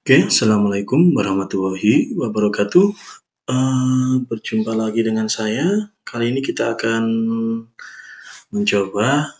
Oke, assalamualaikum warahmatullahi wabarakatuh. Berjumpa lagi dengan saya. Kali ini kita akan mencoba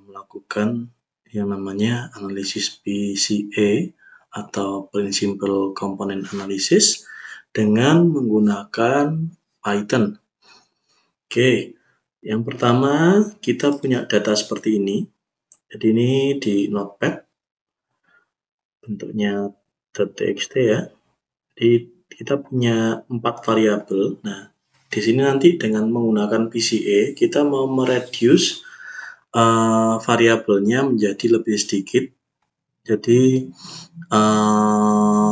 melakukan yang namanya analisis PCA atau Principal Component Analysis dengan menggunakan Python. Oke, yang pertama kita punya data seperti ini. Jadi ini di Notepad, bentuknya .txt ya. Jadi kita punya 4 variabel. Nah, di sini nanti dengan menggunakan PCA kita mau mereduce variabelnya menjadi lebih sedikit. Jadi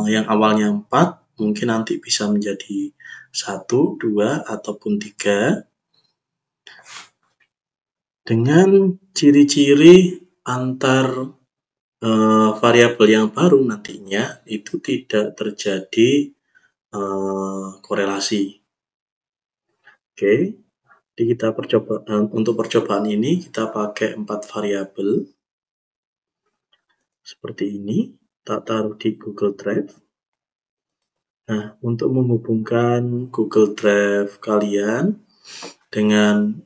yang awalnya 4 mungkin nanti bisa menjadi 1, 2, ataupun 3. Dengan ciri-ciri antar variabel yang baru nantinya itu tidak terjadi korelasi. Oke, jadi kita untuk percobaan ini kita pakai 4 variabel seperti ini, kita taruh di Google Drive. Nah, untuk menghubungkan Google Drive kalian dengan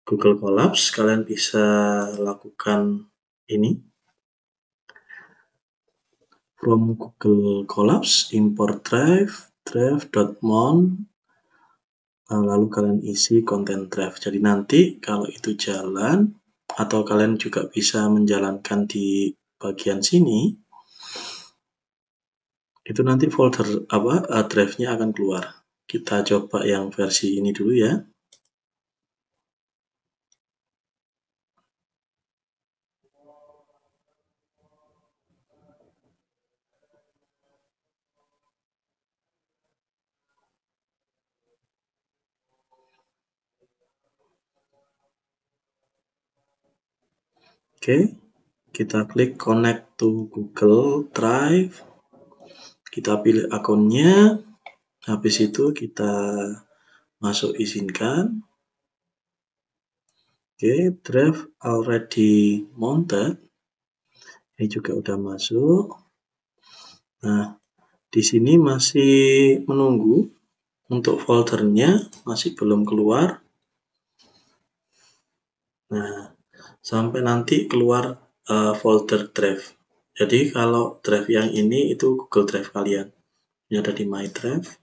Google Colapse, kalian bisa lakukan ini. From Google Colapse, import drive.mount, lalu kalian isi content drive. Jadi nanti kalau itu jalan, atau kalian juga bisa menjalankan di bagian sini, itu nanti folder drive-nya akan keluar. Kita coba yang versi ini dulu ya. Oke, kita klik connect to Google Drive. Kita pilih akunnya. Habis itu kita masuk izinkan. Oke, drive already mounted. Ini juga udah masuk. Nah, di sini masih menunggu untuk foldernya, masih belum keluar. Nah, sampai nanti keluar folder drive. Jadi kalau drive yang ini itu Google Drive kalian. Ini ada di My Drive.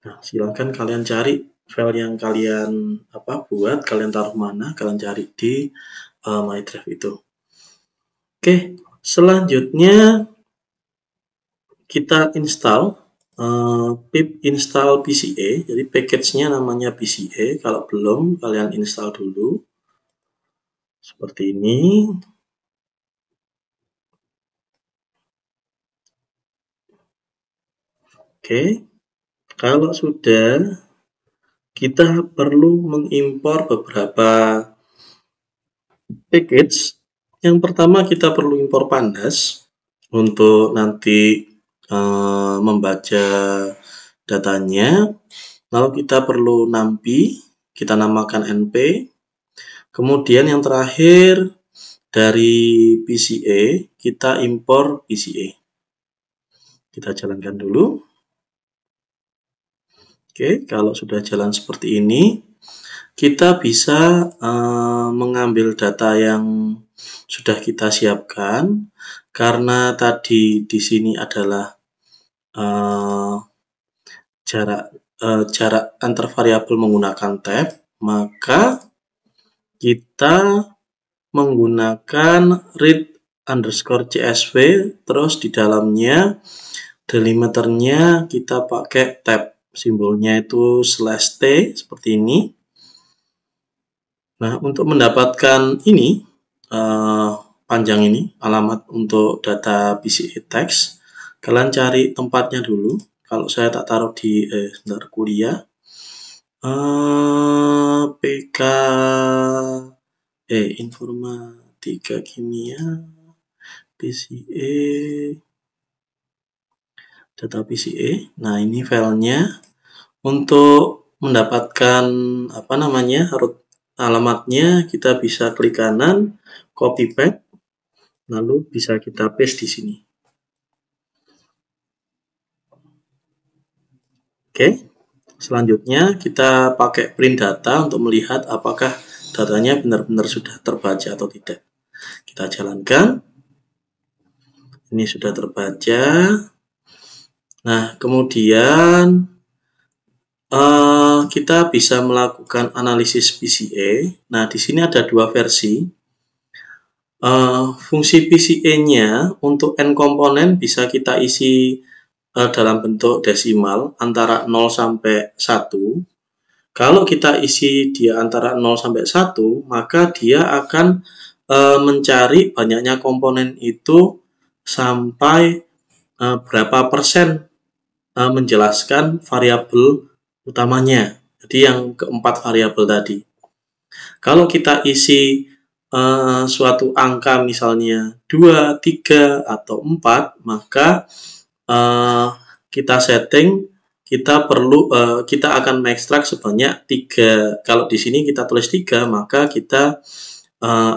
Nah, silakan kalian cari file yang kalian buat, kalian taruh mana, kalian cari di My Drive itu. Oke, selanjutnya kita install pip install PCA. Jadi package-nya namanya PCA. Kalau belum, kalian install dulu. Seperti ini. Oke, kalau sudah, kita perlu mengimpor beberapa package. Yang pertama kita perlu impor pandas untuk nanti membaca datanya. Lalu kita perlu numpy, kita namakan np. Kemudian yang terakhir dari PCA kita impor PCA. Kita jalankan dulu. Oke, kalau sudah jalan seperti ini, kita bisa mengambil data yang sudah kita siapkan. Karena tadi di sini adalah jarak antar variabel menggunakan tab, maka kita menggunakan read_csv, terus di dalamnya delimiternya kita pakai tab, simbolnya itu /t seperti ini. Nah, untuk mendapatkan ini panjang ini alamat untuk data PCA text, kalian cari tempatnya dulu. Kalau saya tak taruh di kuliah, PK informatika kimia PCA data PCA. Nah, ini filenya. Untuk mendapatkan alamatnya, kita bisa klik kanan, copy paste. lalu bisa kita paste di sini. Oke, selanjutnya kita pakai print data untuk melihat apakah datanya benar-benar sudah terbaca atau tidak. Kita jalankan. Ini sudah terbaca. Nah, kemudian kita bisa melakukan analisis PCA. Nah, di sini ada dua versi. Fungsi PCA-nya untuk n komponen bisa kita isi dalam bentuk desimal antara 0 sampai 1. Kalau kita isi dia antara 0 sampai 1, maka dia akan mencari banyaknya komponen itu sampai berapa persen menjelaskan variabel utamanya. Jadi yang keempat variabel tadi. Kalau kita isi suatu angka misalnya 2, 3, atau 4, maka kita setting kita akan mengekstrak sebanyak 3. Kalau di sini kita tulis 3, maka kita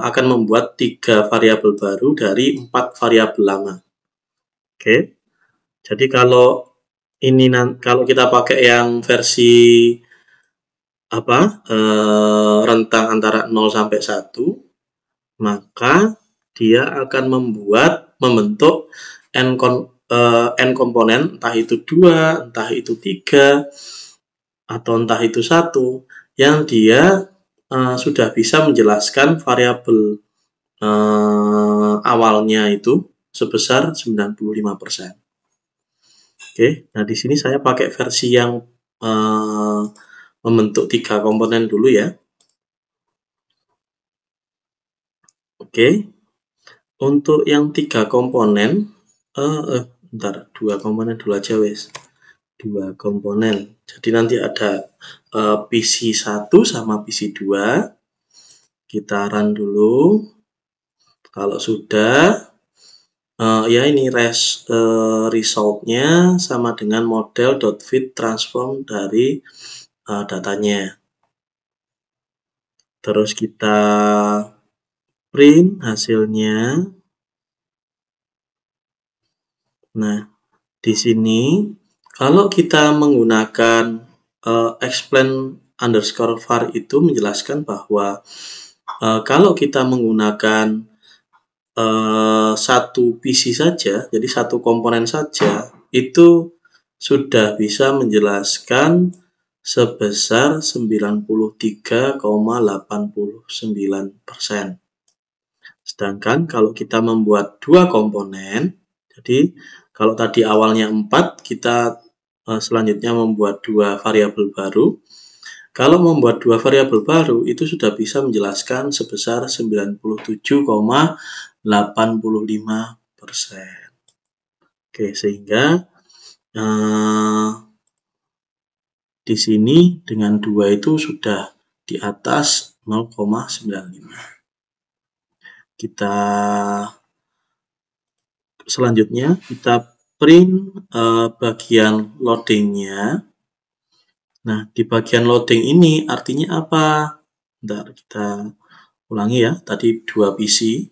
akan membuat 3 variabel baru dari 4 variabel lama. Oke. Jadi kalau kita pakai yang versi rentang antara 0 sampai 1, maka dia akan membentuk n komponen, entah itu 2, entah itu 3, atau entah itu 1, yang dia sudah bisa menjelaskan variabel awalnya itu sebesar 95%. Oke, nah di sini saya pakai versi yang membentuk 3 komponen dulu ya. Oke, untuk yang 3 komponen, 2 komponen dulu aja wes. 2 komponen. Jadi nanti ada PC1 sama PC2. Kita run dulu. Kalau sudah, ya ini resultnya sama dengan model.fit transform dari datanya. Terus kita print hasilnya. Nah, di sini kalau kita menggunakan explain underscore var itu menjelaskan bahwa kalau kita menggunakan satu PC saja, jadi satu komponen saja, itu sudah bisa menjelaskan sebesar 93,89%. Sedangkan kalau kita membuat 2 komponen, jadi kalau tadi awalnya 4, kita selanjutnya membuat 2 variabel baru. Kalau membuat 2 variabel baru, itu sudah bisa menjelaskan sebesar 97,85%. Oke, sehingga di sini dengan 2 itu sudah di atas 0,95. Kita selanjutnya kita print bagian loadingnya. Nah, di bagian loading ini artinya apa? Bentar, kita ulangi ya, tadi 2 PC.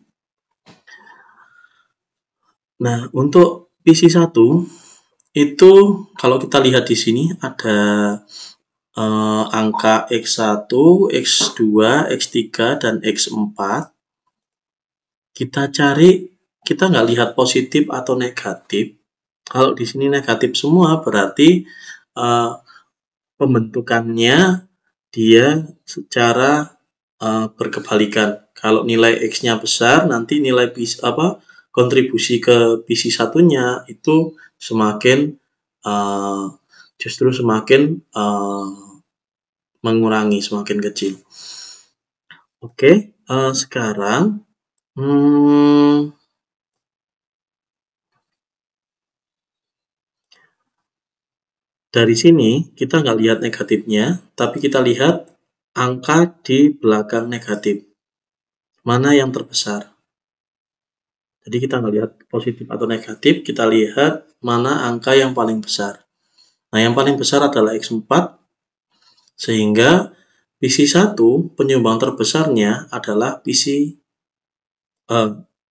Nah, untuk PC1 itu kalau kita lihat di sini ada angka X1, X2, X3, dan X4. Kita nggak lihat positif atau negatif. Kalau di sini negatif semua berarti pembentukannya dia secara berkebalikan. Kalau nilai X-nya besar, nanti nilai kontribusi ke PC satunya itu justru semakin mengurangi, semakin kecil. Oke, sekarang dari sini kita nggak lihat negatifnya, tapi kita lihat angka di belakang negatif. Mana yang terbesar? Jadi kita nggak lihat positif atau negatif, kita lihat mana angka yang paling besar. Nah, yang paling besar adalah X4, sehingga PC1 penyumbang terbesarnya adalah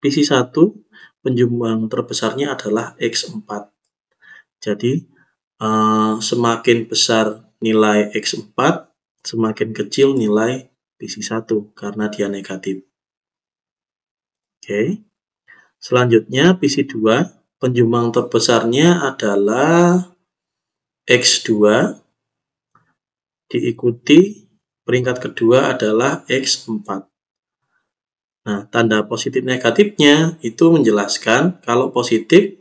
PC1 penjumbang terbesarnya adalah X4. Jadi semakin besar nilai X4, semakin kecil nilai PC1 karena dia negatif. Oke. Selanjutnya PC2 penjumbang terbesarnya adalah X2, diikuti peringkat kedua adalah X4. Nah, tanda positif negatifnya itu menjelaskan kalau positif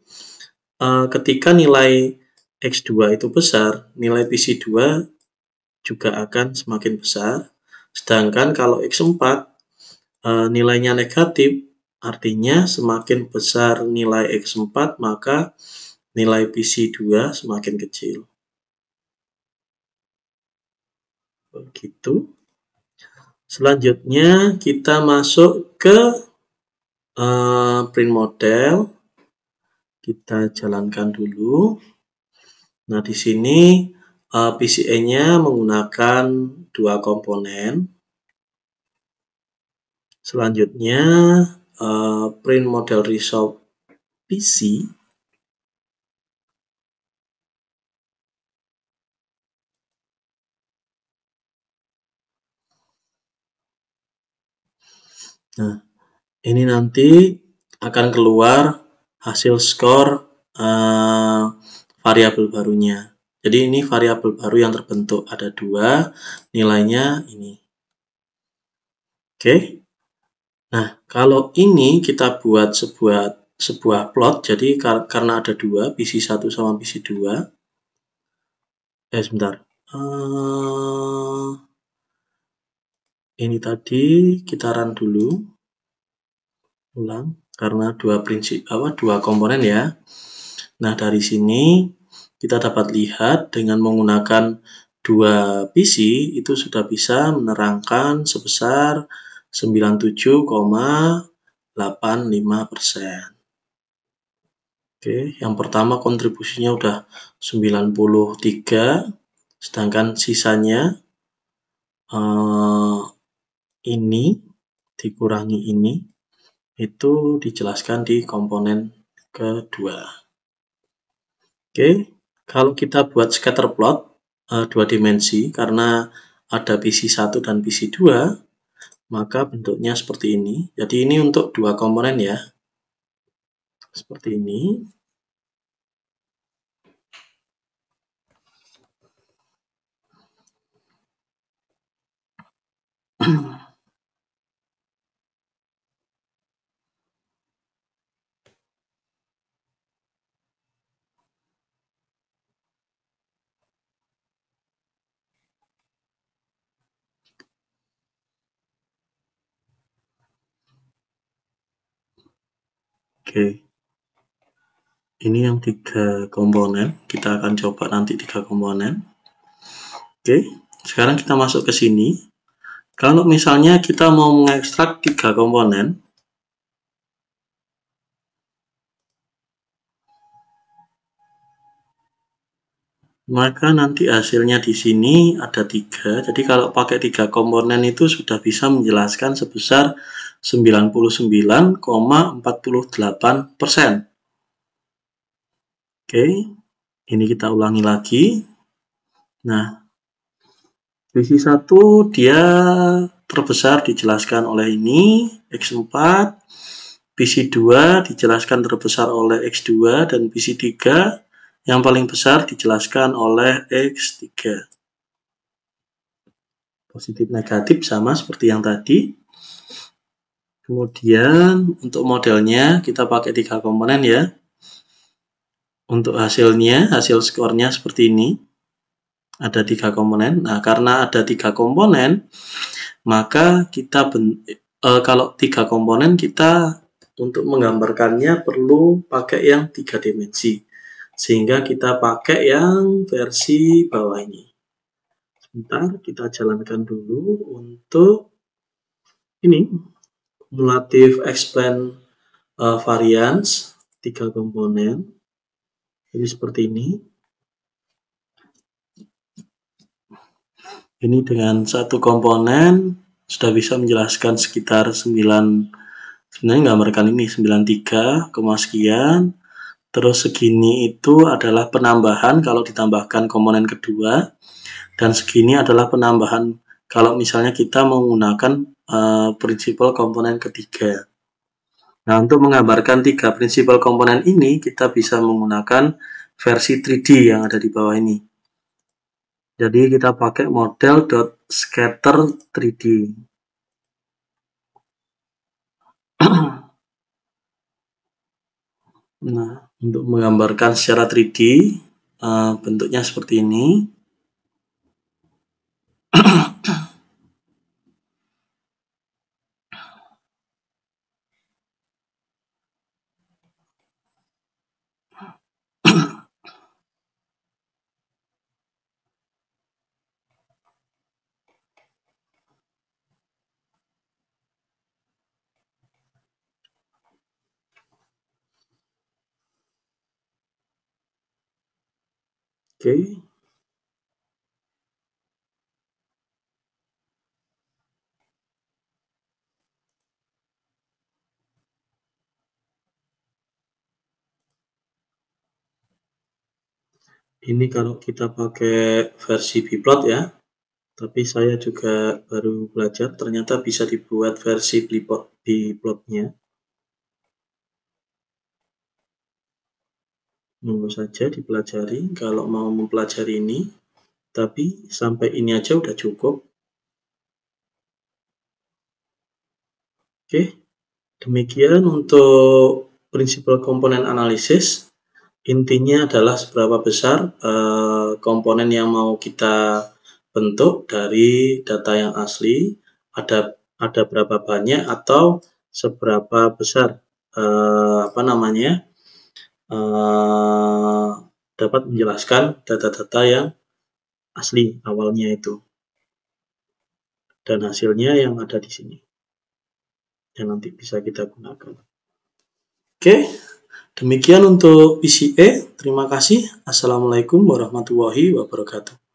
ketika nilai X2 itu besar, nilai PC2 juga akan semakin besar. Sedangkan kalau X4 nilainya negatif, artinya semakin besar nilai X4 maka nilai PC2 semakin kecil. Begitu. Selanjutnya kita masuk ke print model. Kita jalankan dulu. Nah, di sini PCA-nya menggunakan 2 komponen. Selanjutnya print model result PC. Nah, ini nanti akan keluar hasil skor variabel barunya. Jadi ini variabel baru yang terbentuk, ada 2, nilainya ini. Oke. Nah, kalau ini kita buat sebuah plot, jadi karena ada 2, PC1 sama PC2. Sebentar. Ini tadi kita run dulu. Ulang, karena dua komponen ya. Nah, dari sini kita dapat lihat dengan menggunakan 2 PC itu sudah bisa menerangkan sebesar 97,85%. Oke, yang pertama kontribusinya udah 93, sedangkan sisanya ini dikurangi ini, itu dijelaskan di komponen kedua. Oke, kalau kita buat scatter plot 2 dimensi karena ada PC1 dan PC2, maka bentuknya seperti ini. Jadi ini untuk 2 komponen ya. Seperti ini. Oke, ini yang 3 komponen. Kita akan coba nanti 3 komponen. Oke, sekarang kita masuk ke sini. Kalau misalnya kita mau mengekstrak 3 komponen, maka nanti hasilnya di sini ada 3. Jadi kalau pakai 3 komponen itu sudah bisa menjelaskan sebesar 99,48%. Oke, ini kita ulangi lagi. Nah, PC1 dia terbesar dijelaskan oleh ini, X4. PC2 dijelaskan terbesar oleh X2 dan PC3 yang paling besar dijelaskan oleh X3. Positif negatif sama seperti yang tadi. Kemudian untuk modelnya kita pakai 3 komponen ya. Untuk hasilnya, hasil skornya seperti ini. Ada 3 komponen. Nah, karena ada 3 komponen, maka kita kalau 3 komponen kita untuk menggambarkannya perlu pakai yang 3 dimensi. Sehingga kita pakai yang versi bawah ini. Sebentar, kita jalankan dulu untuk ini. Cumulative explain variance 3 komponen. Jadi seperti ini. Ini dengan 1 komponen sudah bisa menjelaskan sekitar 9 sebenarnya gambarkan ini 93, sekian, terus segini itu adalah penambahan kalau ditambahkan komponen kedua, dan segini adalah penambahan kalau misalnya kita menggunakan prinsipal komponen ketiga. Nah, untuk menggambarkan 3 prinsipal komponen ini, kita bisa menggunakan versi 3D yang ada di bawah ini. Jadi kita pakai model.scatter 3D. Nah, untuk menggambarkan secara 3D, bentuknya seperti ini. Oke. Ini kalau kita pakai versi Bplot ya. Tapi saya juga baru belajar, ternyata bisa dibuat versi Bplotnya. Monggo saja dipelajari kalau mau mempelajari ini. Tapi sampai ini aja udah cukup. Oke, demikian untuk prinsipal komponen analisis. Intinya adalah seberapa besar komponen yang mau kita bentuk dari data yang asli, ada berapa banyak atau seberapa besar dapat menjelaskan data-data yang asli awalnya itu, dan hasilnya yang ada di sini yang nanti bisa kita gunakan. Oke, demikian untuk PCA. Terima kasih. Assalamualaikum warahmatullahi wabarakatuh.